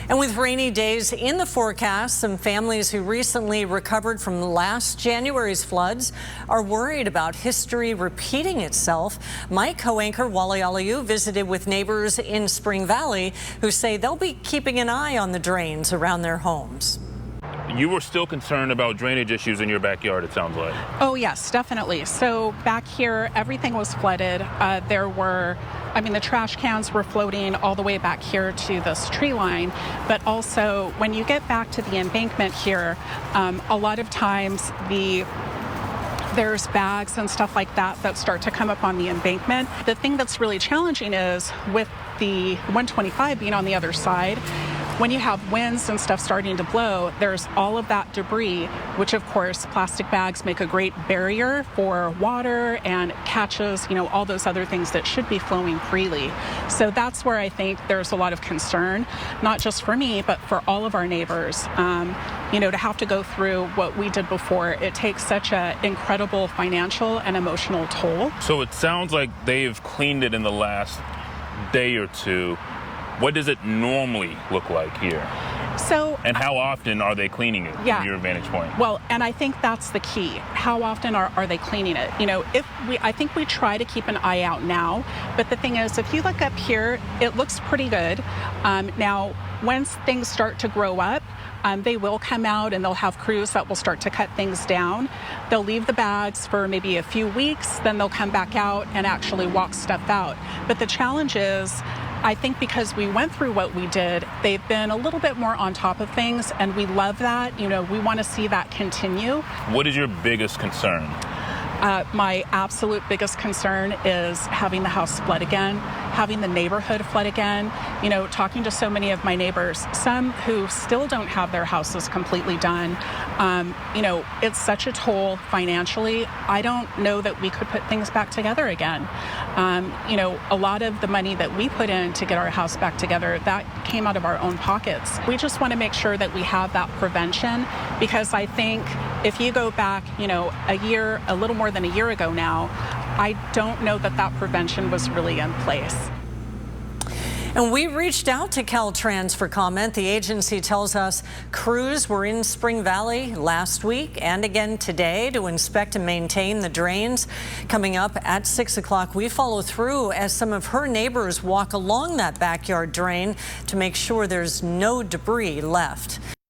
And with rainy days in the forecast, some families who recently recovered from last January's floods are worried about history repeating itself. My co-anchor Wale Aliyu visited with neighbors in Spring Valley who say they'll be keeping an eye on the drains around their homes. You were still concerned about drainage issues in your backyard, it sounds like. Oh, yes, definitely. So back here, everything was flooded. The trash cans were floating all the way back here to this tree line. But also, when you get back to the embankment here, a lot of times there's bags and stuff like that start to come up on the embankment. The thing that's really challenging is with the 125 being on the other side, when you have winds and stuff starting to blow, there's all of that debris, which of course plastic bags make a great barrier for water and catches, all those other things that should be flowing freely. So that's where I think there's a lot of concern, not just for me, but for all of our neighbors. To have to go through what we did before, it takes such an incredible financial and emotional toll. So it sounds like they've cleaned it in the last day or two. What does it normally look like here? And how often are they cleaning it from your vantage point? Well, and I think that's the key. How often are they cleaning it? I think we try to keep an eye out now, but the thing is, if you look up here, it looks pretty good. Now, once things start to grow up, they will come out and they'll have crews that will start to cut things down. They'll leave the bags for maybe a few weeks, then they'll come back out and actually walk stuff out. But the challenge is, I think because we went through what we did, they've been a little bit more on top of things, and we love that. We want to see that continue. What is your biggest concern? My absolute biggest concern is having the house flood again, having the neighborhood flood again. Talking to so many of my neighbors, some who still don't have their houses completely done. It's such a toll financially. I don't know that we could put things back together again. A lot of the money that we put in to get our house back together, that came out of our own pockets. We just want to make sure that we have that prevention, because I think if you go back, a little more than a year ago now, I don't know that prevention was really in place. And we reached out to Caltrans for comment. The agency tells us crews were in Spring Valley last week and again today to inspect and maintain the drains. Coming up at 6 o'clock, we follow through as some of her neighbors walk along that backyard drain to make sure there's no debris left.